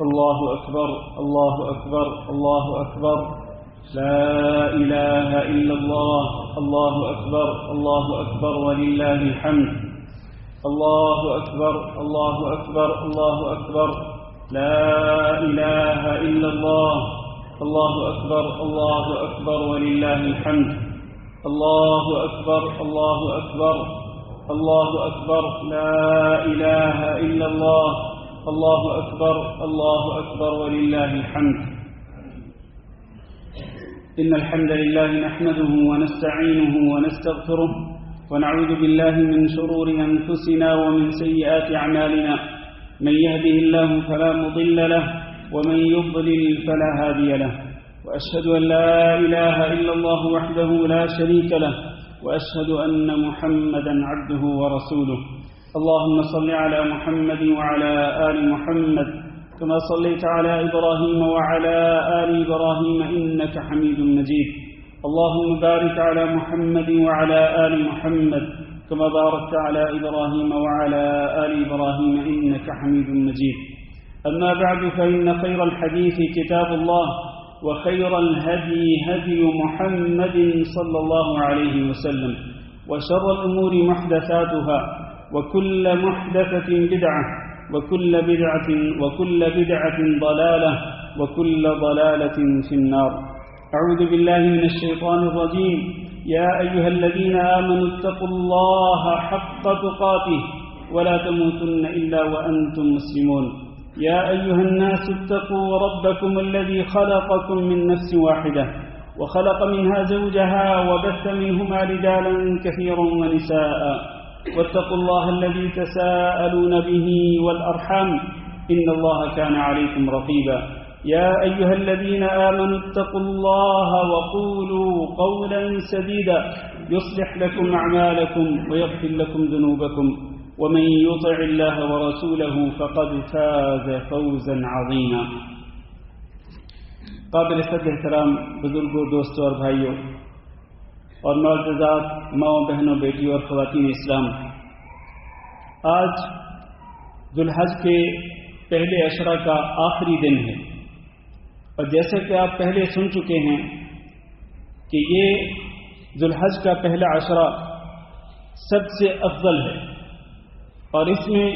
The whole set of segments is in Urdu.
الله أكبر الله أكبر الله أكبر لا إله إلا الله الله أكبر الله أكبر ولله الحمد الله أكبر الله أكبر الله أكبر لا إله إلا الله الله أكبر الله أكبر ولله الحمد الله أكبر الله أكبر الله أكبر لا إله إلا الله الله أكبر الله أكبر ولله الحمد إن الحمد لله نحمده ونستعينه ونستغفره ونعوذ بالله من شرور أنفسنا ومن سيئات أعمالنا من يهده الله فلا مضل له ومن يضلل فلا هادي له وأشهد أن لا إله إلا الله وحده لا شريك له وأشهد أن محمدا عبده ورسوله اللهم صل على محمد وعلى آل محمد كما صليت على إبراهيم وعلى آل إبراهيم إنك حميد مجيد اللهم بارك على محمد وعلى آل محمد كما باركت على إبراهيم وعلى آل إبراهيم إنك حميد مجيد أما بعد فإن خير الحديث كتاب الله وخير الهدي هدي محمد صلى الله عليه وسلم وشر الأمور محدثاتها وكل محدثة بدعة وكل بدعة ضلالة وكل ضلالة في النار أعوذ بالله من الشيطان الرجيم يا أيها الذين آمنوا اتقوا الله حق تقاته ولا تموتن إلا وأنتم مسلمون يا أيها الناس اتقوا ربكم الذي خلقكم من نفس واحدة وخلق منها زوجها وبث منهما رجالا كثيرا ونساء واتقوا الله الذي تساءلون به والأرحام إن الله كان عليكم رقيبا يا أيها الذين آمنوا اتقوا الله وقولوا قولا سديدا يصلح لكم أعمالكم ويغفر لكم ذنوبكم ومن يطع الله ورسوله فقد فاز فوزا عظيما قابل صدر احترام بزرگوں دوستوں اور بھائیوں اور معززات ماؤں بہنوں بیٹیوں اور خواتین اسلام، آج ذو الحج کے پہلے عشرہ کا آخری دن ہے، اور جیسا کہ آپ پہلے سن چکے ہیں کہ یہ ذو الحج کا پہلا عشرہ سب سے افضل ہے، اور اس میں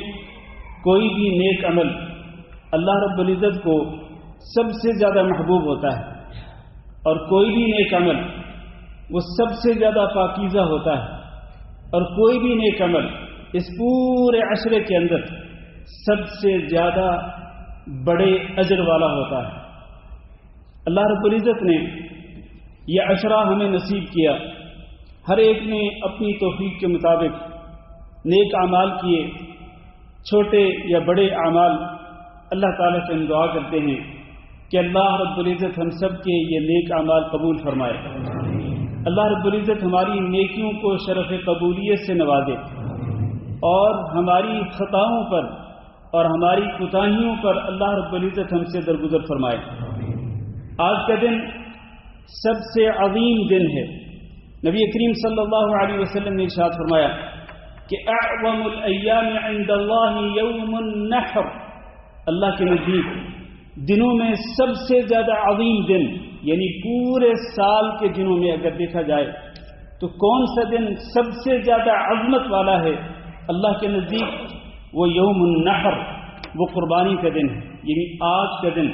کوئی بھی نیک عمل اللہ رب العزت کو سب سے زیادہ محبوب ہوتا ہے، اور کوئی بھی نیک عمل وہ سب سے زیادہ پاکیزہ ہوتا ہے، اور کوئی بھی نیک عمل اس پورے عشرے کے اندر سب سے زیادہ بڑے اجر والا ہوتا ہے۔ اللہ رب العزت نے یہ عشرہ ہمیں نصیب کیا، ہر ایک نے اپنی توفیق کے مطابق نیک اعمال کیے، چھوٹے یا بڑے اعمال۔ اللہ تعالیٰ سے ہم دعا کرتے ہیں کہ اللہ رب العزت ہم سب کے یہ نیک اعمال قبول فرمائے، اللہ رب العزت ہماری نیکیوں کو شرف قبولیت سے نوازے، اور ہماری خطاؤں پر اور ہماری کوتاہیوں پر اللہ رب العزت ہم سے درگزر فرمائے۔ آج کا دن سب سے عظیم دن ہے۔ نبی کریم صلی اللہ علیہ وسلم نے ارشاد فرمایا کہ اعظم الایام عند اللہ یوم النحر، اللہ کے نزدیک دنوں میں سب سے زیادہ عظیم دن، یعنی پورے سال کے دنوں میں اگر دیکھا جائے تو کون سا دن سب سے زیادہ عظمت والا ہے اللہ کے نزدیک؟ وہ یوم النحر، وہ قربانی کا دن ہے، یعنی آج کا دن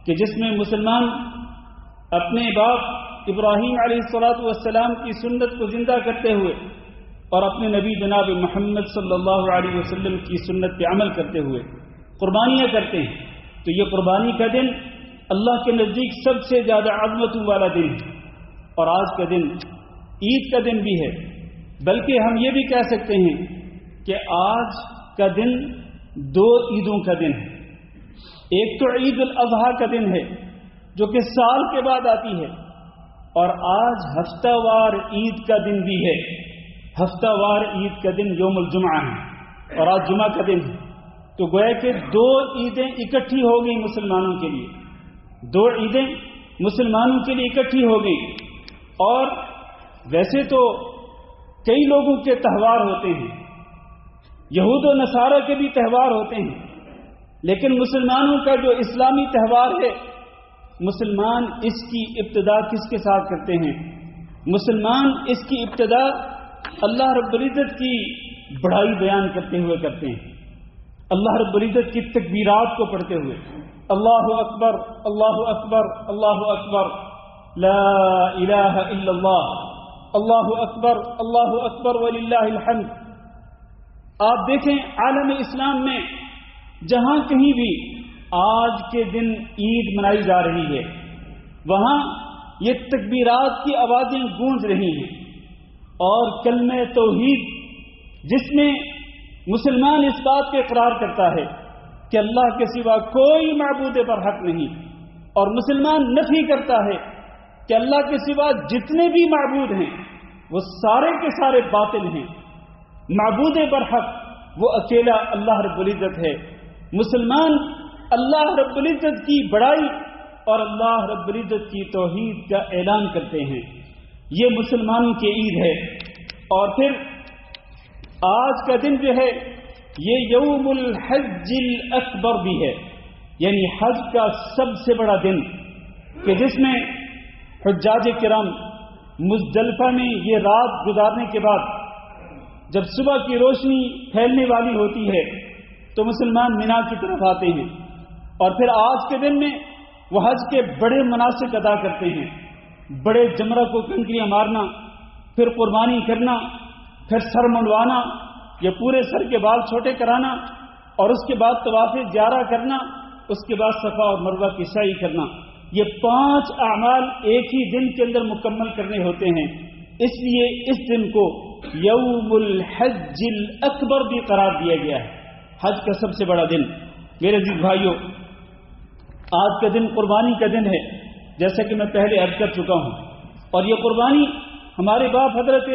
کہ جس میں مسلمان اپنے باپ ابراہیم علیہ السلام کی سنت کو زندہ کرتے ہوئے اور اپنے نبی جناب محمد صلی اللہ علیہ وسلم کی سنت پہ عمل کرتے ہوئے قربانیاں کرتے ہیں، تو یہ قربانی کا دن اللہ کے نزدیک سب سے زیادہ عظمتوں والا دن ہے۔ اور آج کا دن عید کا دن بھی ہے، بلکہ ہم یہ بھی کہہ سکتے ہیں کہ آج کا دن دو عیدوں کا دن ہے۔ ایک تو عید الاضحیٰ کا دن ہے جو کہ سال کے بعد آتی ہے، اور آج ہفتہ وار عید کا دن بھی ہے۔ ہفتہ وار عید کا دن یوم الجمعہ ہے، اور آج جمعہ کا دن ہے، تو گویا کہ دو عیدیں اکٹھی ہو گئی مسلمانوں کے لیے، دو عیدیں مسلمانوں کے لیے اکٹھی ہو گئی۔ اور ویسے تو کئی لوگوں کے تہوار ہوتے ہیں، یہود و نصارہ کے بھی تہوار ہوتے ہیں، لیکن مسلمانوں کا جو اسلامی تہوار ہے، مسلمان اس کی ابتدا کس کے ساتھ کرتے ہیں؟ مسلمان اس کی ابتدا اللہ رب العزت کی بڑائی بیان کرتے ہوئے کرتے ہیں، اللہ رب العزت کی تکبیرات کو پڑھتے ہوئے، اللہ اکبر اللہ اکبر اللہ اکبر لا الہ الا اللہ اللہ اکبر وللہ الحمد۔ آپ دیکھیں عالم اسلام میں جہاں کہیں بھی آج کے دن عید منائی جا رہی ہے، وہاں یہ تکبیرات کی آوازیں گونج رہی ہیں، اور کلمہ توحید جس میں مسلمان اس بات پہ اقرار کرتا ہے کہ اللہ کے سوا کوئی معبود برحق نہیں، اور مسلمان نفی کرتا ہے کہ اللہ کے سوا جتنے بھی معبود ہیں وہ سارے کے سارے باطل ہیں، معبود برحق وہ اکیلا اللہ رب العزت ہے۔ مسلمان اللہ رب العزت کی بڑائی اور اللہ رب العزت کی توحید کا اعلان کرتے ہیں، یہ مسلمانوں کی عید ہے۔ اور پھر آج کا دن جو ہے یہ یوم الحج الاکبر بھی ہے، یعنی حج کا سب سے بڑا دن، کہ جس میں حجاج کرام مزدلفہ میں یہ رات گزارنے کے بعد جب صبح کی روشنی پھیلنے والی ہوتی ہے تو مسلمان مینا کی طرف آتے ہیں، اور پھر آج کے دن میں وہ حج کے بڑے مناسک ادا کرتے ہیں، بڑے جمرہ کو کنکریاں مارنا، پھر قربانی کرنا، پھر سر منڈوانا یا پورے سر کے بال چھوٹے کرانا، اور اس کے بعد طواف زیارہ کرنا، اس کے بعد صفا اور مروہ کی سعی کرنا، یہ 5 اعمال ایک ہی دن کے اندر مکمل کرنے ہوتے ہیں۔ اس لیے اس دن کو یوم الحج الاکبر بھی قرار دیا گیا ہے، حج کا سب سے بڑا دن۔ میرے عزیز بھائیوں، آج کا دن قربانی کا دن ہے، جیسا کہ میں پہلے عرض کر چکا ہوں، اور یہ قربانی ہمارے باپ حضرت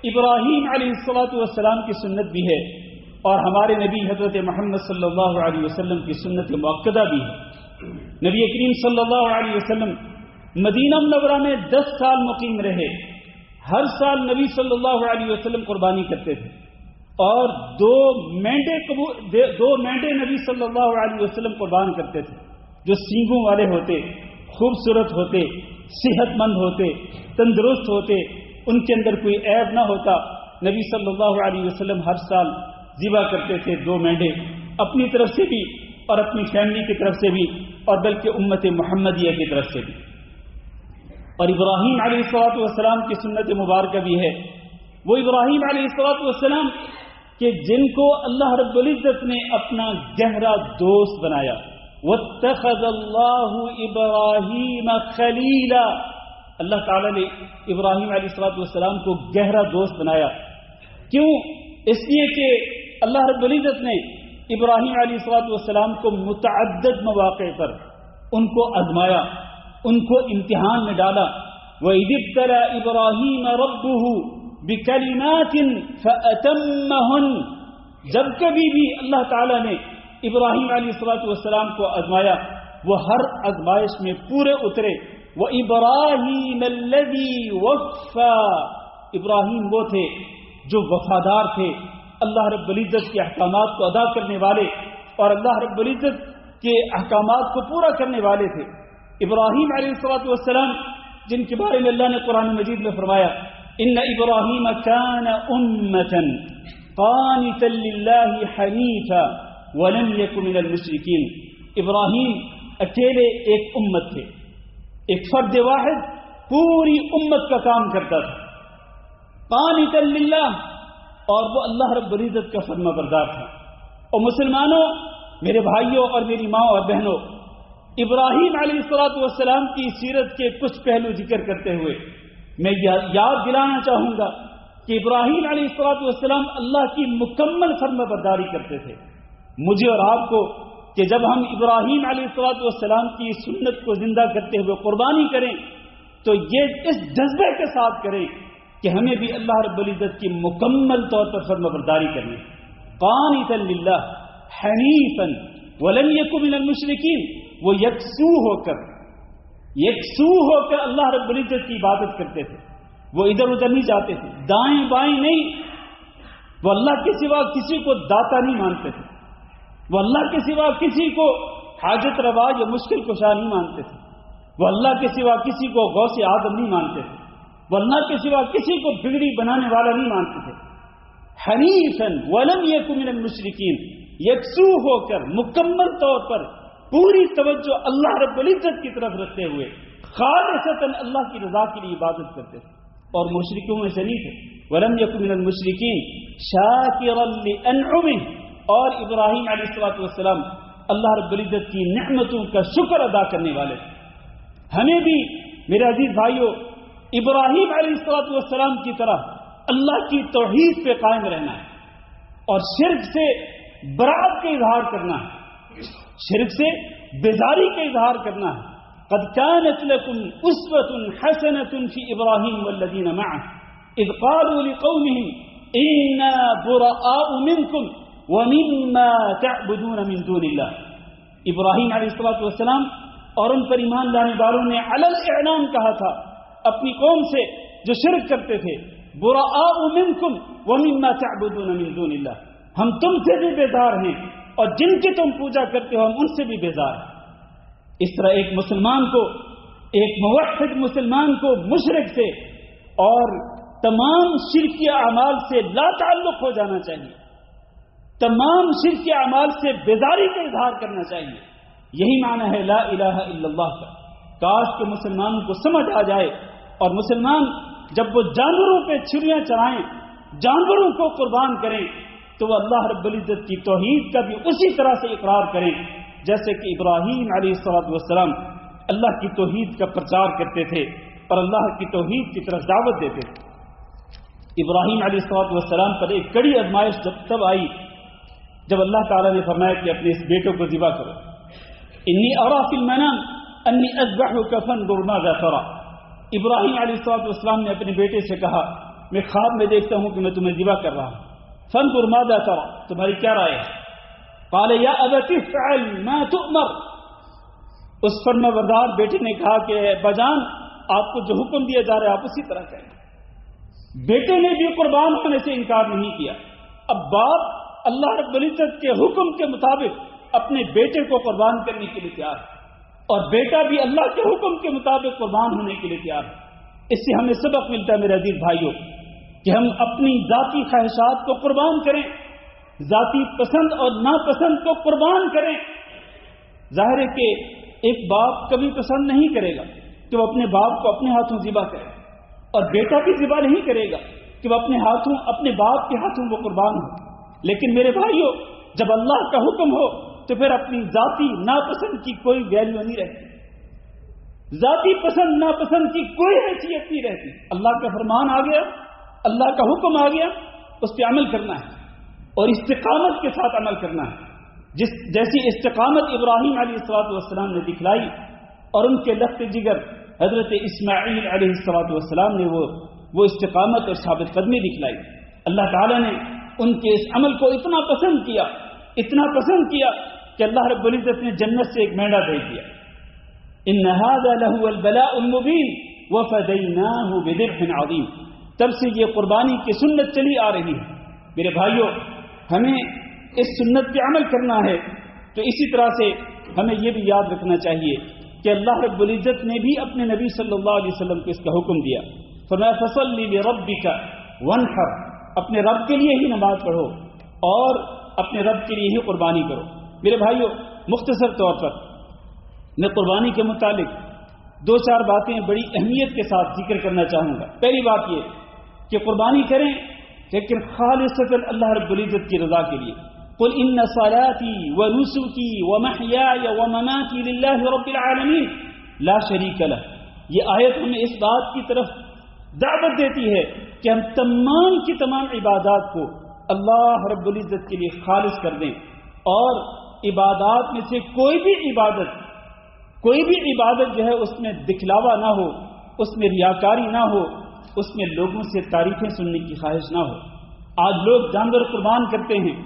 ابراہیم علیہ السلام کی سنت بھی ہے، اور ہمارے نبی حضرت محمد صلی اللہ علیہ وسلم کی سنت مؤکدہ بھی ہے۔ نبی کریم صلی اللہ علیہ وسلم مدینہ منورہ میں 10 سال مقیم رہے، ہر سال نبی صلی اللہ علیہ وسلم قربانی کرتے تھے، اور 2 مینڈے نبی صلی اللہ علیہ وسلم قربان کرتے تھے، جو سینگوں والے ہوتے، خوبصورت ہوتے، صحت مند ہوتے، تندرست ہوتے، ان کے اندر کوئی عیب نہ ہوتا۔ نبی صلی اللہ علیہ وسلم ہر سال ذبح کرتے تھے 2 مینڈے، اپنی طرف سے بھی اور اپنی فیملی کی طرف سے بھی، اور بلکہ امت محمدیہ کی طرف سے بھی۔ اور ابراہیم علیہ السلام کی سنت مبارکہ بھی ہے، وہ ابراہیم علیہ السلام کہ جن کو اللہ رب العزت نے اپنا گہرا دوست بنایا، واتخذ اللہ ابراہیم خلیلا، اللہ تعالیٰ نے ابراہیم علیہ السلام کو گہرا دوست بنایا۔ کیوں؟ اس لیے کہ اللہ رب العزت نے ابراہیم علیہ السلام کو متعدد مواقع پر ان کو آزمایا، ان کو امتحان میں ڈالا۔ وَإِذِ ابْتَلَىٰ إِبْرَاهِيمَ رَبُّهُ بِكَلِمَاتٍ فَأَتَمَّهُنَّ، جب کبھی بھی اللہ تعالیٰ نے ابراہیم علیہ السلام کو آزمایا، وہ ہر آزمائش میں پورے اترے۔ وَإِبْرَاهِيمَ الَّذِي وَفَّىٰ، ابراہیم وہ تھے جو وفادار تھے، اللہ رب العزت کے احکامات کو ادا کرنے والے، اور اللہ رب العزت کے احکامات کو پورا کرنے والے تھے۔ ابراہیم علیہ السلام جن کے بارے میں اللہ نے قرآن مجید میں فرمایا، ان ابراہیم کان امۃ قانتا للہ حنیفا ولم یک من المشرکین، ابراہیم اکیلے ایک امت تھے، ایک فرد واحد پوری امت کا کام کرتا تھا، قانتا للہ، اور وہ اللہ رب العزت کا فرما بردار تھا۔ اور مسلمانوں، میرے بھائیوں اور میری ماں اور بہنوں، ابراہیم علیہ السلام کی سیرت کے کچھ پہلو ذکر کرتے ہوئے میں یاد دلانا چاہوں گا کہ ابراہیم علیہ السلام اللہ کی مکمل فرما برداری کرتے تھے۔ مجھے اور آپ کو کہ جب ہم ابراہیم علیہ السلام کی سنت کو زندہ کرتے ہوئے قربانی کریں تو یہ اس جذبے کے ساتھ کریں کہ ہمیں بھی اللہ رب العزت کی مکمل طور پر فرما برداری کرنی، قانتا للہ حنیفا ولم یک من المشرکین، وہ یکسو ہو کر اللہ رب العزت کی عبادت کرتے تھے، وہ ادھر ادھر نہیں جاتے تھے، دائیں بائیں نہیں، وہ اللہ کے سوا کسی کو داتا نہیں مانتے تھے، وہ اللہ کے سوا کسی کو حاجت روا یا مشکل کشا نہیں مانتے تھے، وہ اللہ کے سوا کسی کو غوث اعظم نہیں مانتے تھے، وہ اللہ کے سوا کسی کو بگڑی بنانے والا نہیں مانتے تھے۔ حنیفاً ولم یک من المشرکین، یکسو ہو کر مکمل طور پر پوری توجہ اللہ رب العزت کی طرف رکھتے ہوئے خالصتاً اللہ کی رضا کے لیے عبادت کرتے تھے، اور مشرکوں میں سے نہیں تھے۔ ولم یک من المشرکین شاکرا لانعمہ، اور ابراہیم علیہ السلام اللہ رب العزت کی نعمتوں کا شکر ادا کرنے والے تھے۔ ہمیں بھی میرے عزیز بھائیوں ابراہیم علیہ السلام کی طرح اللہ کی توحید پہ قائم رہنا ہے، اور شرک سے برات کا اظہار کرنا ہے، شرک سے بیزاری کا اظہار کرنا ہے۔ قد كانت لكم اسوة حسنة في ابراہیم والذین معه اذ قالوا لقومهم انا براء منكم ومما تعبدون من دون الله۔ ابراہیم علیہ السلام اور ان پر ایمان لانے والوں نے علی الاعلان کہا تھا اپنی قوم سے جو شرک کرتے تھے، براء منکم ومما تعبدون من دون اللہ، ہم تم سے بھی بیزار ہیں اور جن کی تم پوجا کرتے ہو ہم ان سے بھی بیزار ہیں۔ اس طرح ایک مسلمان کو، ایک موحد مسلمان کو مشرک سے اور تمام شرکی اعمال سے لا تعلق ہو جانا چاہیے، تمام شرکی اعمال سے بیزاری کا اظہار کرنا چاہیے۔ یہی معنی ہے لا الہ الا اللہ کا۔ کاش کہ مسلمانوں کو سمجھ آ جائے، اور مسلمان جب وہ جانوروں پہ چھریاں چلائیں، جانوروں کو قربان کریں، تو وہ اللہ رب العزت کی توحید کا بھی اسی طرح سے اقرار کریں جیسے کہ ابراہیم علیہ السلام اللہ کی توحید کا پرچار کرتے تھے اور اللہ کی توحید کی طرف دعوت دیتے تھے۔ ابراہیم علیہ السلام پر ایک کڑی آزمائش تب آئی جب اللہ تعالیٰ نے فرمایا کہ اپنے اس بیٹے کو ذبح کرو۔ انی ارا فی المنام انی اذبحک فانظر ماذا تری۔ ابراہیم علیہ السلام نے اپنے بیٹے سے کہا میں خواب میں دیکھتا ہوں کہ میں تمہیں ذبح کر رہا ہوں، فانظر ماذا تری، تمہاری کیا رائے ہے؟ قال یا ابت افعل ما تؤمر۔ اس فرما بردار بیٹے نے کہا کہ اباجان آپ کو جو حکم دیا جا رہا ہے آپ اسی طرح کریں۔ بیٹے نے بھی قربان ہونے سے انکار نہیں کیا۔ اب باپ اللہ رب العزت کے حکم کے مطابق اپنے بیٹے کو قربان کرنے کے لیے تیار ہے، اور بیٹا بھی اللہ کے حکم کے مطابق قربان ہونے کے لیے تیار ہے۔ اس سے ہمیں سبق ملتا ہے میرے عزیز بھائیوں کہ ہم اپنی ذاتی خواہشات کو قربان کریں، ذاتی پسند اور ناپسند کو قربان کریں۔ ظاہر ہے کہ ایک باپ کبھی پسند نہیں کرے گا کہ وہ اپنے باپ کو اپنے ہاتھوں ذبح کرے، اور بیٹا بھی ذبح نہیں کرے گا کہ وہ اپنے باپ کے ہاتھوں وہ قربان ہو۔ لیکن میرے بھائیوں جب اللہ کا حکم ہو تو پھر اپنی ذاتی ناپسند کی کوئی ویلیو نہیں رہتی، ذاتی پسند ناپسند کی کوئی حیثیت نہیں رہتی۔ اللہ کا فرمان آ گیا، اللہ کا حکم آ گیا، اس پہ عمل کرنا ہے اور استقامت کے ساتھ عمل کرنا ہے۔ جیسی استقامت ابراہیم علیہ السلام نے دکھلائی اور ان کے لخت جگر حضرت اسماعیل علیہ السلام نے وہ استقامت اور ثابت قدمی دکھلائی، اللہ تعالیٰ نے ان کے اس عمل کو اتنا پسند کیا کہ اللہ رب العزت نے جنت سے ایک مینڈا بھیج دیا۔ ان هذا لهو البلاء المبین وفدیناہ بذبح عظیم۔ تب سے یہ قربانی کی سنت چلی آ رہی ہے۔ میرے بھائیوں ہمیں اس سنت پہ عمل کرنا ہے، تو اسی طرح سے ہمیں یہ بھی یاد رکھنا چاہیے کہ اللہ رب العزت نے بھی اپنے نبی صلی اللہ علیہ وسلم کو اس کا حکم دیا، فرمایا فصلی لربک وانحر، اپنے رب کے لیے ہی نماز پڑھو اور اپنے رب کے لیے ہی قربانی کرو۔ میرے بھائیوں مختصر طور پر میں قربانی کے متعلق 2-4 باتیں بڑی اہمیت کے ساتھ ذکر کرنا چاہوں گا۔ پہلی بات یہ کہ قربانی کریں لیکن خالصتاً اللہ رب العزت کی رضا کے لیے۔ قل ان صلاتي ونسكي ومحياي ومماتي لله رب العالمين لا شريك له۔ یہ آیت ہمیں اس بات کی طرف دعوت دیتی ہے کہ ہم تمام کی تمام عبادات کو اللہ رب العزت کے لیے خالص کر دیں، اور عبادات میں سے کوئی بھی عبادت جو ہے اس میں دکھلاوا نہ ہو، اس میں ریاکاری نہ ہو، اس میں لوگوں سے تعریفیں سننے کی خواہش نہ ہو۔ آج لوگ جانور قربان کرتے ہیں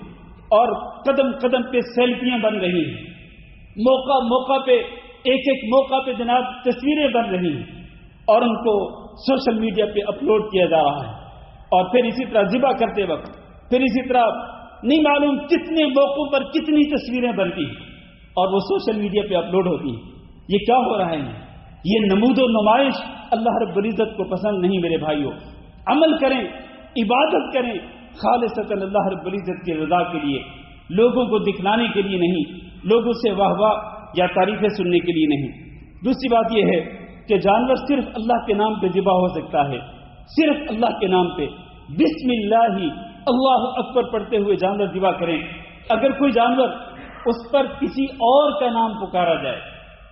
اور قدم قدم پہ سیلفیاں بن رہی ہیں، موقع پہ ایک موقع پہ جناب تصویریں بن رہی ہیں اور ان کو سوشل میڈیا پہ اپلوڈ کیا جا رہا ہے، اور پھر اسی طرح ذبح کرتے وقت، پھر اسی طرح نہیں معلوم کتنے موقعوں پر کتنی تصویریں بنتی ہیں اور وہ سوشل میڈیا پہ اپلوڈ ہوتی ہیں۔ یہ کیا ہو رہا ہے؟ یہ نمود و نمائش اللہ رب العزت کو پسند نہیں میرے بھائیوں۔ عمل کریں، عبادت کریں خالصتاً اللہ رب العزت کی رضا کے لیے، لوگوں کو دکھلانے کے لیے نہیں، لوگوں سے واہ واہ یا تعریفیں سننے کے لیے نہیں۔ دوسری بات یہ ہے کہ جانور صرف اللہ کے نام پہ ذبح ہو سکتا ہے، صرف اللہ کے نام پہ بسم اللہ اللہ اکبر پڑھتے ہوئے جانور ذبح کریں۔ اگر کوئی جانور اس پر کسی اور کا نام پکارا جائے،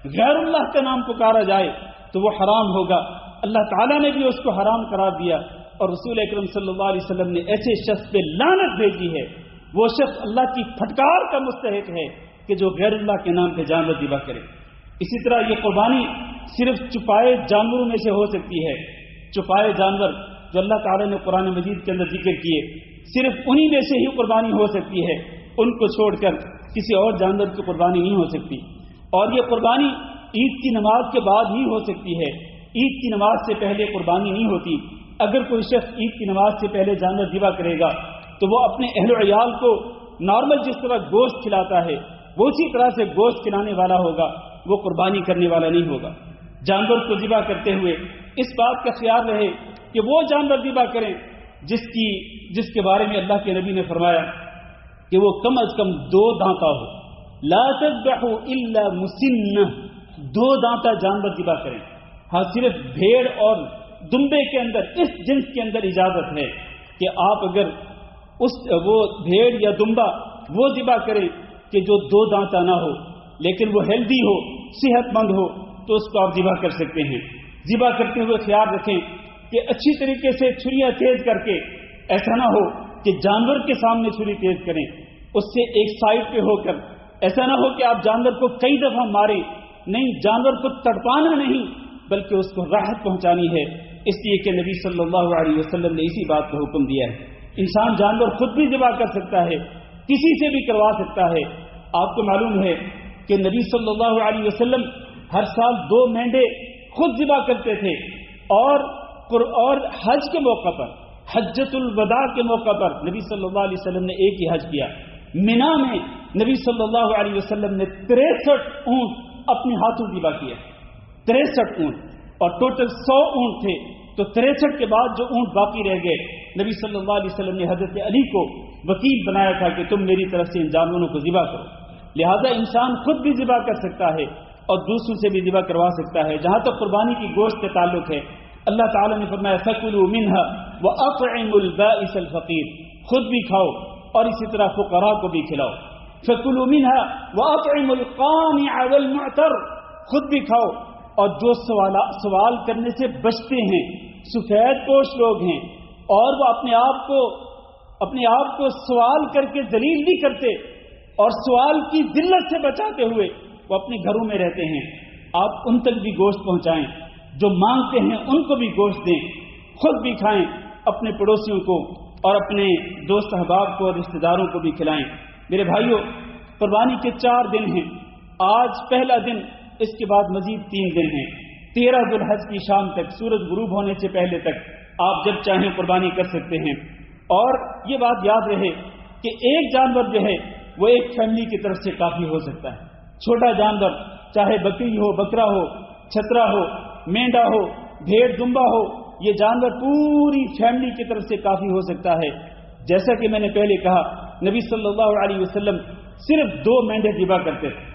غیر اللہ کا نام پکارا جائے تو وہ حرام ہوگا۔ اللہ تعالیٰ نے بھی اس کو حرام قرار دیا اور رسول اکرم صلی اللہ علیہ وسلم نے ایسے شخص پہ لعنت بھیجی ہے، وہ شخص اللہ کی پھٹکار کا مستحق ہے کہ جو غیر اللہ کے نام پہ جانور ذبح کرے۔ اسی طرح یہ قربانی صرف چھپائے جانوروں میں سے ہو سکتی ہے۔ چھپائے جانور جو اللہ تعالیٰ نے قرآن مجید کے اندر ذکر کیے، صرف انہی میں سے ہی قربانی ہو سکتی ہے، ان کو چھوڑ کر کسی اور جانور کی قربانی نہیں ہو سکتی۔ اور یہ قربانی عید کی نماز کے بعد ہی ہو سکتی ہے، عید کی نماز سے پہلے قربانی نہیں ہوتی۔ اگر کوئی شخص عید کی نماز سے پہلے جانور ذبح کرے گا تو وہ اپنے اہل و عیال کو نارمل جس طرح گوشت کھلاتا ہے وہ اسی طرح سے گوشت کھلانے والا ہوگا، وہ قربانی کرنے والا نہیں ہوگا۔ جانور کو ذبح کرتے ہوئے اس بات کا خیال رہے کہ وہ جانور ذبح کریں جس کے بارے میں اللہ کے نبی نے فرمایا کہ وہ کم از کم 2 دانتا ہو۔ لا تذبحوا الا مسنہ، 2 دانتا جانور ذبح کریں۔ ہاں صرف بھیڑ اور دمبے کے اندر، اس جنس کے اندر اجازت ہے کہ آپ اگر وہ بھیڑ یا دمبا وہ ذبح کریں کہ جو 2 دانتا نہ ہو لیکن وہ ہیلدی ہو، صحت مند ہو، تو اس کو آپ ذبح کر سکتے ہیں۔ ذبح کرتے ہوئے خیال رکھیں کہ اچھی طریقے سے چھریاں تیز کر کے، ایسا نہ ہو کہ جانور کے سامنے چھری تیز کریں، اس سے ایک سائڈ پہ ہو کر، ایسا نہ ہو کہ آپ جانور کو کئی دفعہ ماریں۔ نہیں، جانور کو تڑپانا نہیں بلکہ اس کو راحت پہنچانی ہے۔ اس لیے کہ نبی صلی اللہ علیہ وسلم نے اسی بات کا حکم دیا ہے۔ انسان جانور خود بھی ذبح کر سکتا ہے، کسی سے بھی کروا سکتا ہے۔ آپ کو معلوم ہے کہ نبی صلی اللہ علیہ وسلم ہر سال 2 مینڈے خود ذبح کرتے تھے، اور حج کے موقع پر، حجۃ الوداع کے موقع پر نبی صلی اللہ علیہ وسلم نے ایک ہی حج کیا۔ مینا میں نبی صلی اللہ علیہ وسلم نے 63 اونٹ اپنے ہاتھوں ذبح کیا، 63 اونٹ، اور ٹوٹل 100 اونٹ تھے، تو 63 کے بعد جو اونٹ باقی رہ گئے، نبی صلی اللہ علیہ وسلم نے حضرت علی کو وکیل بنایا تھا کہ تم میری طرف سے ان جانوروں کو ذبح کرو۔ لہذا انسان خود بھی ذبح کر سکتا ہے اور دوسروں سے بھی ذبح کروا سکتا ہے۔ جہاں تک قربانی کی گوشت کے تعلق ہے، اللہ تعالیٰ نے فرمایا فَكُلُوا مِنْهَا وَأَطْعِمُوا الْبَائِسَ الْفَقِيرَ، خود بھی کھاؤ اور اسی طرح فقراء کو بھی کھلاؤ۔ فَكُلُوا مِنْهَا وَأَطْعِمُوا الْقَانِعَ وَالْمُعْتَرَّ، خود بھی کھاؤ اور جو سوال کرنے سے بچتے ہیں، سفید پوش لوگ ہیں اور وہ اپنے آپ کو سوال کر کے ذلیل نہیں کرتے اور سوال کی ذلت سے بچاتے ہوئے وہ اپنے گھروں میں رہتے ہیں، آپ ان تک بھی گوشت پہنچائیں، جو مانگتے ہیں ان کو بھی گوشت دیں، خود بھی کھائیں، اپنے پڑوسیوں کو اور اپنے دوست احباب کو اور رشتہ داروں کو بھی کھلائیں۔ میرے بھائیوں، قربانی کے 4 دن ہیں، آج پہلا دن، اس کے بعد مزید 3 دن ہیں۔ 13 ذوالحج کی شام تک، سورج غروب ہونے سے پہلے تک آپ جب چاہیں قربانی کر سکتے ہیں۔ اور یہ بات یاد رہے کہ ایک جانور جو ہے وہ ایک فیملی کی طرف سے کافی ہو سکتا ہے۔ چھوٹا جانور، چاہے بکری ہو، بکرا ہو، چھترا ہو، مینڈا ہو، بھیڑ دمبا ہو، یہ جانور پوری فیملی کی طرف سے کافی ہو سکتا ہے۔ جیسا کہ میں نے پہلے کہا، نبی صلی اللہ علیہ وسلم صرف 2 مینڈے ذبح کرتے تھے،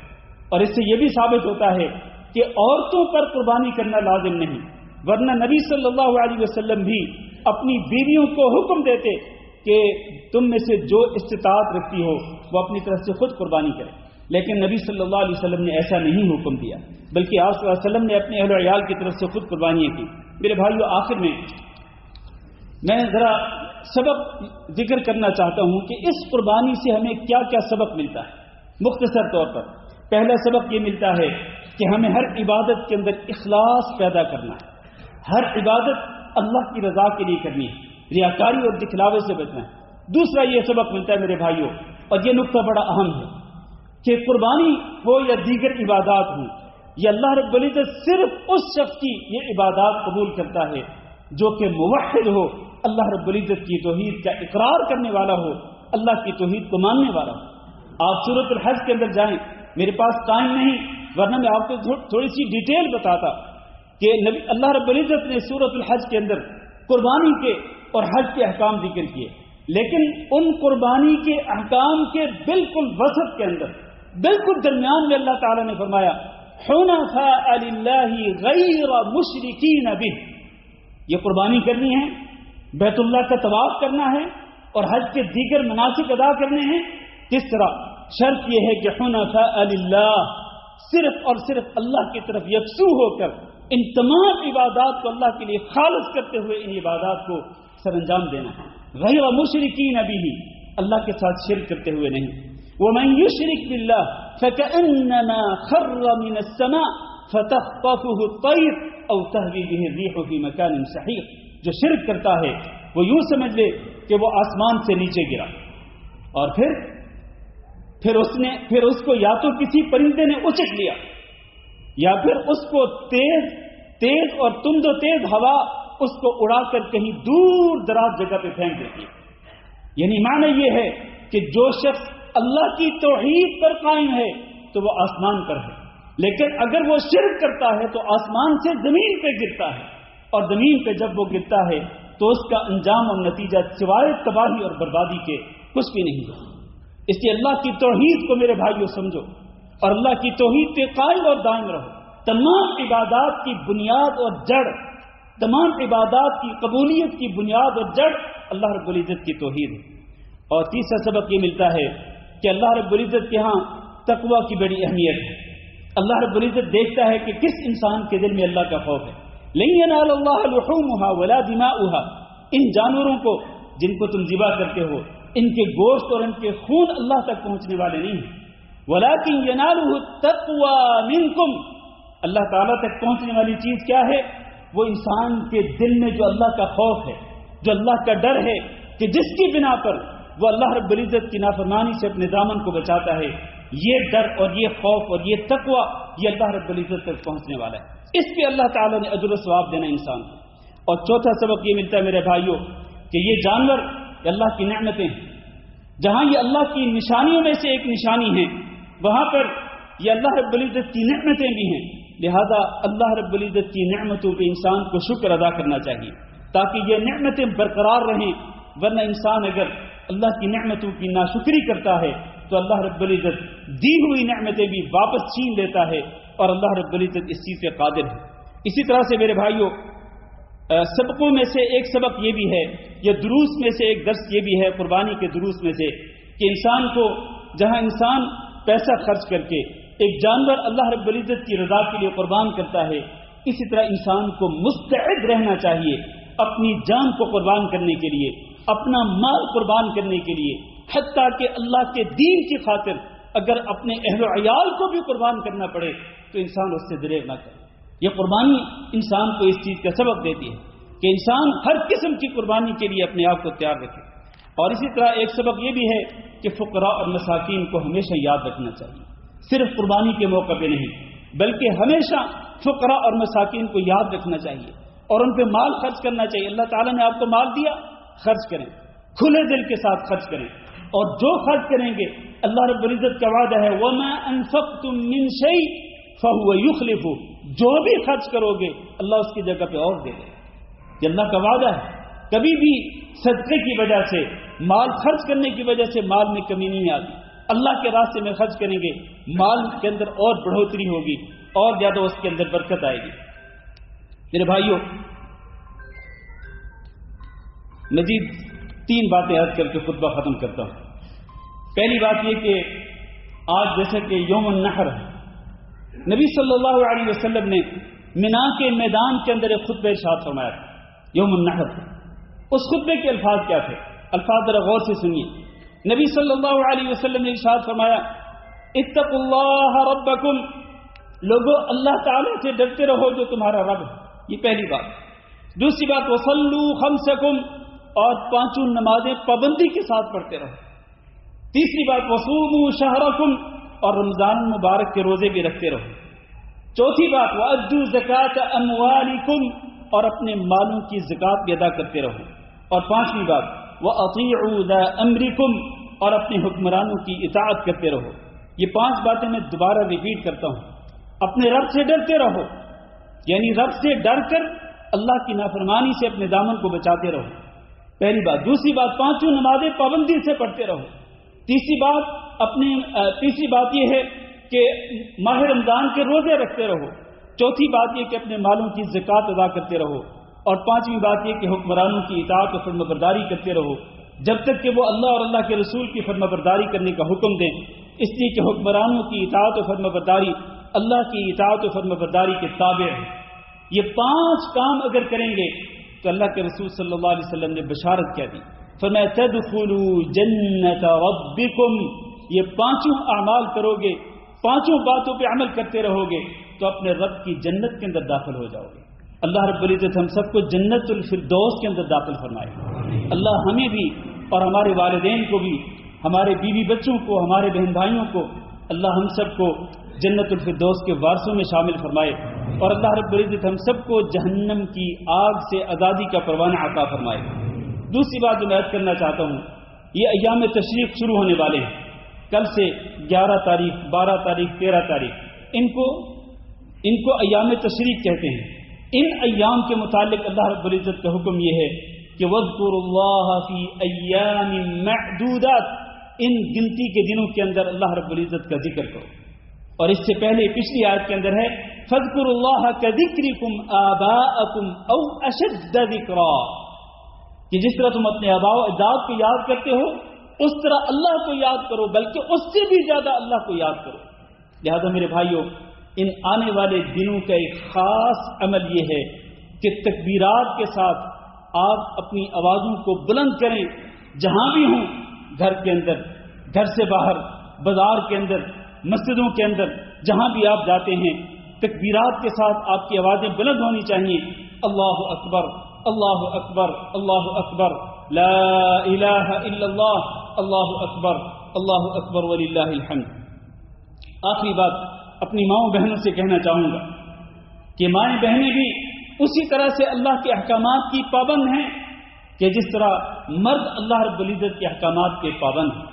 اور اس سے یہ بھی ثابت ہوتا ہے کہ عورتوں پر قربانی کرنا لازم نہیں، ورنہ نبی صلی اللہ علیہ وسلم بھی اپنی بیویوں کو حکم دیتے کہ تم میں سے جو استطاعت رکھتی ہو وہ اپنی طرف سے خود قربانی کرے، لیکن نبی صلی اللہ علیہ وسلم نے ایسا نہیں حکم دیا، بلکہ آپ صلی اللہ علیہ وسلم نے اپنے اہل و عیال کی طرف سے خود قربانیاں کی۔ میرے بھائیو، آخر میں ذرا سبق ذکر کرنا چاہتا ہوں کہ اس قربانی سے ہمیں کیا کیا سبق ملتا ہے۔ مختصر طور پر پہلا سبق یہ ملتا ہے کہ ہمیں ہر عبادت کے اندر اخلاص پیدا کرنا ہے، ہر عبادت اللہ کی رضا کے لیے کرنی ہے، ریاکاری اور دکھلاوے سے بچنا ہے۔ دوسرا یہ سبق ملتا ہے میرے بھائیوں، اور یہ نقطہ بڑا اہم ہے، کہ قربانی ہو یا دیگر عبادات ہوں، یہ اللہ رب العزت صرف اس شخص کی یہ عبادات قبول کرتا ہے جو کہ موحد ہو، اللہ رب العزت کی توحید کا اقرار کرنے والا ہو، اللہ کی توحید کو ماننے والا ہو۔ آپ سورۃ الحج کے اندر جائیں، میرے پاس ٹائم نہیں ورنہ میں آپ کو تھوڑی سی ڈیٹیل بتاتا کہ اللہ رب العزت نے سورۃ الحج کے اندر قربانی کے اور حج کے احکام ذکر کیے، لیکن ان قربانی کے احکام کے بالکل وسط کے اندر، بالکل درمیان میں اللہ تعالیٰ نے فرمایا حنفاء للہ غیر مشرکین بہ، یہ قربانی کرنی ہے، بیت اللہ کا طواف کرنا ہے اور حج کے دیگر مناسک ادا کرنے ہیں۔ کس طرح؟ شرط یہ ہے کہ حنفاء للہ، صرف اور صرف اللہ کی طرف یکسو ہو کر ان تمام عبادات کو اللہ کے لیے خالص کرتے ہوئے ان عبادات کو سر انجام دینا ہے، غیر مشرکین بہ، اللہ کے ساتھ شرک کرتے ہوئے نہیں۔ ومن یشرک باللہ فکأنما خر من السماء فتخطفه الطیر او تہوی بہ الریح فی مکان سحیق، جو شرک کرتا ہے وہ یوں سمجھ لے کہ وہ آسمان سے نیچے گرا اور پھر اس کو یا تو کسی پرندے نے اچک لیا یا پھر اس کو تیز اور تند و تیز ہوا اس کو اڑا کر کہیں دور دراز جگہ پہ پھینک دیتی ہے۔ یعنی معنی یہ ہے کہ جو شخص اللہ کی توحید پر قائم ہے تو وہ آسمان پر ہے، لیکن اگر وہ شرک کرتا ہے تو آسمان سے زمین پہ گرتا ہے، اور زمین پہ جب وہ گرتا ہے تو اس کا انجام اور نتیجہ سوائے تباہی اور بربادی کے کچھ بھی نہیں ہے۔ اس لیے اللہ کی توحید کو میرے بھائیوں سمجھو اور اللہ کی توحید پہ قائم اور دائم رہو۔ تمام عبادات کی بنیاد اور جڑ، تمام عبادات کی قبولیت کی بنیاد اور جڑ اللہ رب العزت کی توحید ہے۔ اور تیسرا سبق یہ ملتا ہے کہ اللہ رب العزت کے ہاں تقوی کی بڑی اہمیت ہے۔ اللہ رب العزت دیکھتا ہے کہ کس انسان کے دل میں اللہ کا خوف ہے۔ لن ینال اللہ لحومها ولا دماؤها، ان جانوروں کو جن کو تم ذبح کرتے ہو، ان کے گوشت اور ان کے خون اللہ تک پہنچنے والے نہیں ہیں، ولکن ینالہ التقوی منکم، اللہ تعالیٰ تک پہنچنے والی چیز کیا ہے؟ وہ انسان کے دل میں جو اللہ کا خوف ہے، جو اللہ کا ڈر ہے کہ جس کی بنا پر وہ اللہ رب العزت کی نافرمانی سے اپنے دامن کو بچاتا ہے، یہ ڈر اور یہ خوف اور یہ تقوی یہ اللہ رب العزت تک پہنچنے والا ہے۔ اس پہ اللہ تعالیٰ نے اجر و ثواب دینا انسان کو۔ اور چوتھا سبق یہ ملتا ہے میرے بھائیوں کہ یہ جانور اللہ کی نعمتیں ہیں، جہاں یہ اللہ کی نشانیوں میں سے ایک نشانی ہیں، وہاں پر یہ اللہ رب العزت کی نعمتیں بھی ہیں، لہذا اللہ رب العزت کی نعمتوں پہ انسان کو شکر ادا کرنا چاہیے تاکہ یہ نعمتیں برقرار رہیں، ورنہ انسان اگر اللہ کی نعمتوں کی ناشکری کرتا ہے تو اللہ رب العزت دی ہوئی نعمتیں بھی واپس چھین لیتا ہے، اور اللہ رب العزت اس چیز پہ قادر ہے۔ اسی طرح سے میرے بھائیوں سبقوں میں سے ایک سبق یہ بھی ہے، یا دروس میں سے ایک درس یہ بھی ہے قربانی کے دروس میں سے، کہ انسان کو جہاں انسان پیسہ خرچ کر کے ایک جانور اللہ رب العزت کی رضا کے لیے قربان کرتا ہے، اسی طرح انسان کو مستعد رہنا چاہیے اپنی جان کو قربان کرنے کے لیے، اپنا مال قربان کرنے کے لیے، حتیٰ کہ اللہ کے دین کی خاطر اگر اپنے اہل و عیال کو بھی قربان کرنا پڑے تو انسان اس سے دریغ نہ کرے۔ یہ قربانی انسان کو اس چیز کا سبق دیتی ہے کہ انسان ہر قسم کی قربانی کے لیے اپنے آپ کو تیار رکھے۔ اور اسی طرح ایک سبق یہ بھی ہے کہ فقراء اور مساکین کو ہمیشہ یاد رکھنا چاہیے، صرف قربانی کے موقع پہ نہیں بلکہ ہمیشہ فقراء اور مساکین کو یاد رکھنا چاہیے اور ان پہ مال خرچ کرنا چاہیے۔ اللہ تعالیٰ نے آپ کو مال دیا، خرچ کریں، کھلے دل کے ساتھ خرچ کریں، اور جو خرچ کریں گے اللہ رب العزت کا وعدہ ہے وَمَا أَنفَقْتُم مِّن شَيْءٍ فَهُوَ يُخْلِفُهُ، جو بھی خرچ کرو گے اللہ اس کی جگہ پہ اور دے دے گا۔ یہ اللہ کا وعدہ ہے، کبھی بھی صدقے کی وجہ سے، مال خرچ کرنے کی وجہ سے مال میں کمی نہیں آتی۔ اللہ کے راستے میں خرچ کریں گے مال کے اندر اور بڑھوتری ہوگی اور زیادہ اس کے اندر برکت آئے گی۔ میرے بھائیوں مزید 3 باتیں عرض کر کے خطبہ ختم کرتا ہوں۔ پہلی بات یہ کہ آج جیسے کہ یوم النحر ہے، نبی صلی اللہ علیہ وسلم نے منا کے میدان کے اندر ایک خطبہ ارشاد فرمایا تھا یوم النحر۔ اس خطبے کے الفاظ کیا تھے؟ الفاظ ذرا غور سے سنیے۔ نبی صلی اللہ علیہ وسلم نے ارشاد فرمایا اتقوا اللہ ربکم، لوگوں اللہ تعالیٰ سے ڈرتے رہو جو تمہارا رب ہے، یہ پہلی بات۔ دوسری بات وصلوا خمسکم، اور 5 نمازیں پابندی کے ساتھ پڑھتے رہو۔ تیسری بات وصوموا شہرکم، اور رمضان مبارک کے روزے بھی رکھتے رہو۔ چوتھی بات وأدوا زکاة اموالکم، اور اپنے مالوں کی زکات بھی ادا کرتے رہو۔ اور 5ویں بات وأطیعوا ذا امرکم، اور اپنے حکمرانوں کی اطاعت کرتے رہو. یہ 5 باتیں میں دوبارہ ریپیٹ کرتا ہوں. اپنے رب سے ڈرتے رہو، یعنی رب سے ڈر کر اللہ کی نافرمانی سے اپنے دامن کو بچاتے رہو، پہلی بات. دوسری بات 5 نمازیں پابندی سے پڑھتے رہو. تیسری بات یہ ہے کہ ماہ رمضان کے روزے رکھتے رہو. چوتھی بات یہ کہ اپنے مالوں کی زکوٰۃ ادا کرتے رہو. اور 5ویں بات یہ کہ حکمرانوں کی اطاعت و فرما برداری کرتے رہو جب تک کہ وہ اللہ اور اللہ کے رسول کی فرما برداری کرنے کا حکم دیں. اس لیے کہ حکمرانوں کی اطاعت و فرما برداری اللہ کی اطاعت و فرما برداری کے تابع ہے. یہ 5 کام اگر کریں گے تو اللہ کے رسول صلی اللہ علیہ وسلم نے بشارت کیا دی، فرمایا تدخلوا جنت ربکم. یہ 5 اعمال کرو گے، 5 باتوں پہ عمل کرتے رہو گے تو اپنے رب کی جنت کے اندر داخل ہو جاؤ گے. اللہ رب العزت ہم سب کو جنت الفردوس کے اندر داخل فرمائے. اللہ ہمیں بھی اور ہمارے والدین کو بھی، ہمارے بیوی بچوں کو، ہمارے بہن بھائیوں کو، اللہ ہم سب کو جنت الفردوس کے وارثوں میں شامل فرمائے. اور اللہ رب العزت ہم سب کو جہنم کی آگ سے آزادی کا پروانہ عطا فرمائے. دوسری بات جو میں عرض کرنا چاہتا ہوں، یہ ایام تشریق شروع ہونے والے ہیں. کل سے 11 تاریخ، 12 تاریخ، 13 تاریخ ان کو ایام تشریق کہتے ہیں. ان ایام کے متعلق اللہ رب العزت کا حکم یہ ہے کہ وَاذْكُرُوا اللَّهَ فِي أَيَّامٍ مَعْدُودَاتٍ. ان گنتی کے دنوں کے اندر اللہ رب العزت کا ذکر کرو. اور اس سے پہلے پچھلی آیت کے اندر ہے فَاذْكُرُوا اللَّهَ كَذِكْرِكُمْ آبَاءَكُمْ أَوْ أَشَدَّ ذِكْرًا. کہ جس طرح تم اپنے آباء و اجداد کو یاد کرتے ہو اس طرح اللہ کو یاد کرو، بلکہ اس سے بھی زیادہ اللہ کو یاد کرو. لہذا میرے بھائیوں، ان آنے والے دنوں کا ایک خاص عمل یہ ہے کہ تکبیرات کے ساتھ آپ اپنی آوازوں کو بلند کریں. جہاں بھی ہوں، گھر کے اندر، گھر سے باہر، بازار کے اندر، مسجدوں کے اندر، جہاں بھی آپ جاتے ہیں تکبیرات کے ساتھ آپ کی آوازیں بلند ہونی چاہیے. اللہ اکبر، اللہ اکبر، اللہ اکبر، لا الہ الا اللہ، اللہ اکبر، اللہ اکبر وللہ الحمد. آخری بات اپنی ماؤں بہنوں سے کہنا چاہوں گا کہ مائیں بہنیں بھی اسی طرح سے اللہ کے احکامات کی پابند ہیں کہ جس طرح مرد اللہ رب العزت کے احکامات کے پابند ہیں.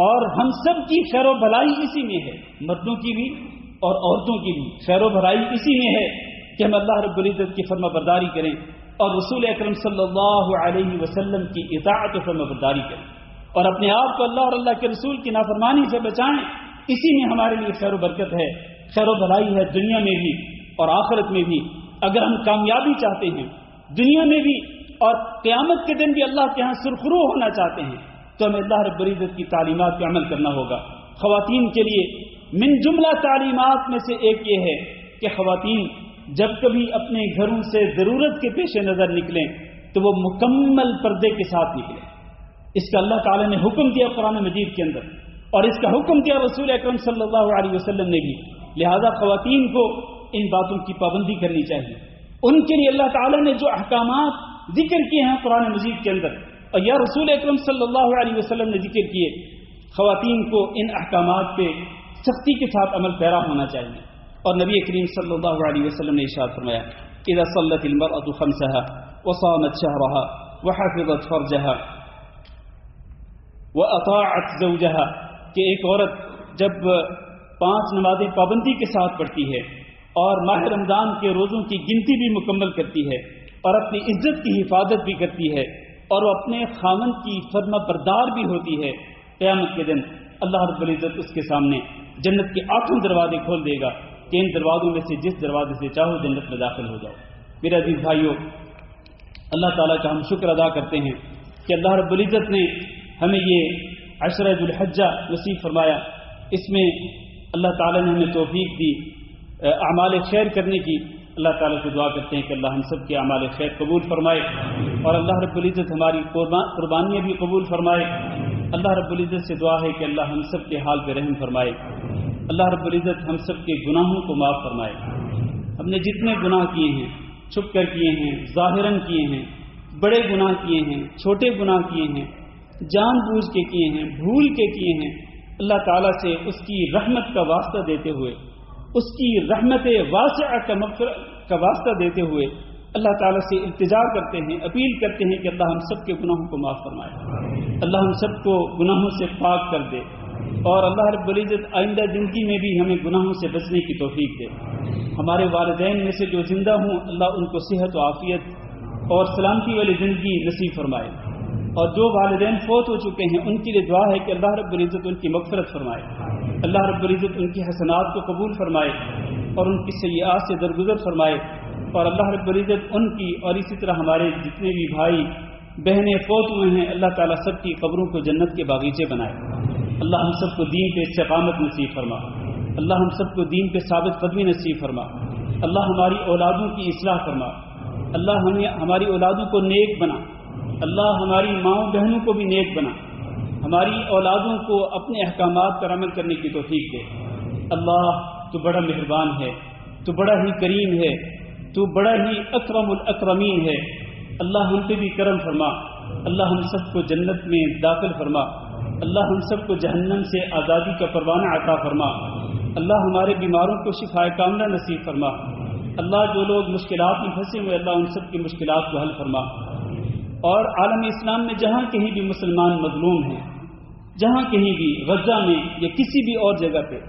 اور ہم سب کی خیر و بھلائی اسی میں ہے، مردوں کی بھی اور عورتوں کی بھی خیر و بھلائی اسی میں ہے کہ ہم اللہ رب العزت کی فرما برداری کریں اور رسول اکرم صلی اللہ علیہ وسلم کی اطاعت و فرما برداری کریں اور اپنے آپ کو اللہ اور اللہ کے رسول کی نافرمانی سے بچائیں. اسی میں ہمارے لیے خیر و برکت ہے، خیر و بھلائی ہے دنیا میں بھی اور آخرت میں بھی. اگر ہم کامیابی چاہتے ہیں دنیا میں بھی اور قیامت کے دن بھی اللہ کے ہاں سرخرو ہونا چاہتے ہیں تو ہمیں اللہ رب العزت کی تعلیمات پہ عمل کرنا ہوگا. خواتین کے لیے من جملہ تعلیمات میں سے ایک یہ ہے کہ خواتین جب کبھی اپنے گھروں سے ضرورت کے پیش نظر نکلیں تو وہ مکمل پردے کے ساتھ نکلیں. اس کا اللہ تعالی نے حکم دیا قرآن مجید کے اندر اور اس کا حکم دیا رسول اکرم صلی اللہ علیہ وسلم نے بھی. لہذا خواتین کو ان باتوں کی پابندی کرنی چاہیے. ان کے لیے اللہ تعالی نے جو احکامات ذکر کیے ہیں قرآن مجید کے اندر اور یا رسول اکرم صلی اللہ علیہ وسلم نے ذکر کیے، خواتین کو ان احکامات پہ سختی کے ساتھ عمل پیرا ہونا چاہیے. اور نبی کریم صلی اللہ علیہ وسلم نے ارشاد فرمایا اذا صلت المرأة خمسها وصامت شهرها وحفظت فرجها واطاعت زوجها کہ ایک عورت جب 5 نمازیں پابندی کے ساتھ پڑھتی ہے اور ماہ رمضان کے روزوں کی گنتی بھی مکمل کرتی ہے اور اپنی عزت کی حفاظت بھی کرتی ہے اور وہ اپنے خاوند کی فرما بردار بھی ہوتی ہے، قیامت کے دن اللہ رب العزت اس کے سامنے جنت کے 8 دروازے کھول دے گا کہ ان دروازوں میں سے جس دروازے سے چاہو جنت میں داخل ہو جاؤ. میرے عزیز بھائیوں، اللہ تعالیٰ کا ہم شکر ادا کرتے ہیں کہ اللہ رب العزت نے ہمیں یہ عشرہ ذو الحجہ نصیب فرمایا. اس میں اللہ تعالیٰ نے ہمیں توفیق دی اعمال خیر کرنے کی. اللہ تعالیٰ سے دعا کرتے ہیں کہ اللہ ہم سب کے اعمال خیر قبول فرمائے اور اللہ رب العزت ہماری قربانیاں بھی قبول فرمائے. اللہ رب العزت سے دعا ہے کہ اللہ ہم سب کے حال پہ رحم فرمائے. اللہ رب العزت ہم سب کے گناہوں کو معاف فرمائے. ہم نے جتنے گناہ کیے ہیں، چھپ کر کیے ہیں، ظاہراً کیے ہیں، بڑے گناہ کیے ہیں، چھوٹے گناہ کیے ہیں، جان بوجھ کے کیے ہیں، بھول کے کیے ہیں، اللہ تعالیٰ سے اس کی رحمت کا واسطہ دیتے ہوئے، اس کی رحمت واسعہ کا واسطہ دیتے ہوئے اللہ تعالیٰ سے التجا کرتے ہیں، اپیل کرتے ہیں کہ اللہ ہم سب کے گناہوں کو معاف فرمائے. اللہ ہم سب کو گناہوں سے پاک کر دے، اور اللہ رب العزت آئندہ زندگی میں بھی ہمیں گناہوں سے بچنے کی توفیق دے۔ ہمارے والدین میں سے جو زندہ ہوں اللہ ان کو صحت و عافیت اور سلامتی والی زندگی نصیب فرمائے، اور جو والدین فوت ہو چکے ہیں ان کے لیے دعا ہے کہ اللہ رب العزت ان کی مغفرت فرمائے، اللہ رب العزت ان کی حسنات کو قبول فرمائے اور ان کی سیئات سے درگزر فرمائے، اور اللہ رب العزت ان کی اور اسی طرح ہمارے جتنے بھی بھائی بہنیں فوت ہوئے ہیں اللہ تعالیٰ سب کی قبروں کو جنت کے باغیچے بنائے۔ اللہ ہم سب کو دین پہ استقامت نصیب فرما، اللہ ہم سب کو دین پہ ثابت قدمی نصیب فرما، اللہ ہماری اولادوں کی اصلاح فرما، اللہ ہماری اولادوں کو نیک بنا، اللہ ہماری ماؤں بہنوں کو بھی نیک بنا، ہماری اولادوں کو اپنے احکامات پر عمل کرنے کی توفیق دے۔ اللہ تو بڑا مہربان ہے، تو بڑا ہی کریم ہے، تو بڑا ہی اکرم الاکرمین ہے، اللہ ہم پہ بھی کرم فرما، اللہ ہم سب کو جنت میں داخل فرما، اللہ ہم سب کو جہنم سے آزادی کا پروانہ عطا فرما، اللہ ہمارے بیماروں کو شفائے کاملہ نصیب فرما، اللہ جو لوگ مشکلات میں پھنسے ہوئے اللہ ان سب کی مشکلات کو حل فرما، اور عالم اسلام میں جہاں کہیں بھی مسلمان مظلوم ہیں، جہاں کہیں بھی غزہ میں یا کسی بھی اور جگہ پہ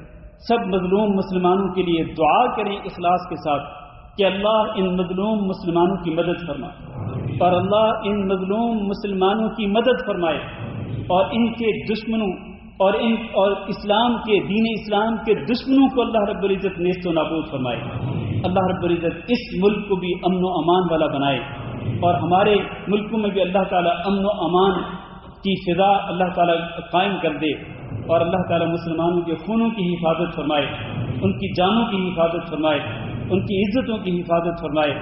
سب مظلوم مسلمانوں کے لیے دعا کریں اخلاص کے ساتھ کہ اللہ ان مظلوم مسلمانوں کی مدد فرما، اور اللہ ان مظلوم مسلمانوں کی مدد فرمائے، اور ان کے دشمنوں اور اسلام کے دین اسلام کے دشمنوں کو اللہ رب العزت نیست و نابود فرمائے۔ اللہ رب العزت اس ملک کو بھی امن و امان والا بنائے، اور ہمارے ملکوں میں بھی اللہ تعالیٰ امن و امان کی فضا اللہ تعالیٰ قائم کر دے، اور اللہ تعالیٰ مسلمانوں کے خونوں کی حفاظت فرمائے، ان کی جانوں کی حفاظت فرمائے، ان کی عزتوں کی حفاظت فرمائے۔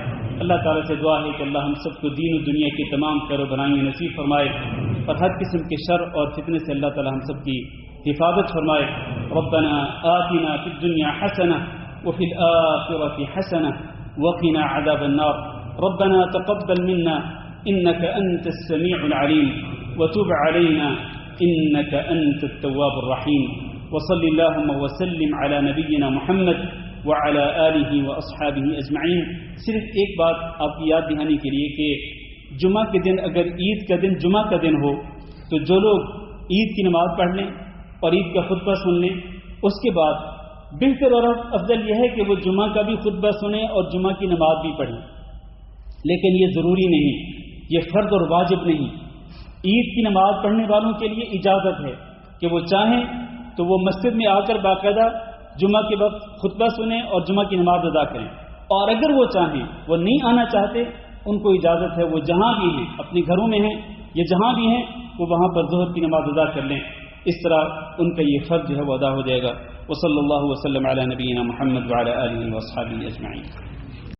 اللہ تعالیٰ سے دعا ہے کہ اللہ ہم سب کو دین و دنیا کی تمام خیر و بھلائیاں نصیب فرمائے، اور ہر قسم کے شر اور فتنے سے اللہ تعالیٰ ہم سب کی حفاظت فرمائے۔ ربنا آتنا فی الدنیا حسنہ وفی الآخرۃ حسنہ وقنا عذاب النار۔ ربنا تقبل منا انك انت السميع العليم وتب علينا انك انت التواب الرحيم، وصل اللهم وسلم على نبينا محمد وعلى آلہ واصحابہ اجمعین۔ صرف ایک بات آپ کی یاد دہانی کے لیے کہ جمعہ کے دن اگر عید کا دن جمعہ کا دن ہو تو جو لوگ عید کی نماز پڑھ لیں اور عید کا خطبہ سن لیں، اس کے بعد بہتر اور افضل یہ ہے کہ وہ جمعہ کا بھی خطبہ سنیں اور جمعہ کی نماز بھی پڑھیں، لیکن یہ ضروری نہیں، یہ فرض اور واجب نہیں۔ عید کی نماز پڑھنے والوں کے لیے اجازت ہے کہ وہ چاہیں تو وہ مسجد میں آ کر باقاعدہ جمعہ کے وقت خطبہ سنیں اور جمعہ کی نماز ادا کریں، اور اگر وہ چاہیں، وہ نہیں آنا چاہتے، ان کو اجازت ہے وہ جہاں بھی ہیں، اپنے گھروں میں ہیں یا جہاں بھی ہیں، وہ وہاں پر ظہر کی نماز ادا کر لیں، اس طرح ان کا یہ فرض جو ہے وہ ادا ہو جائے گا۔ وصلی اللہ وسلم علی نبینا محمد وعلی آلہ واصحابہ اجمعین۔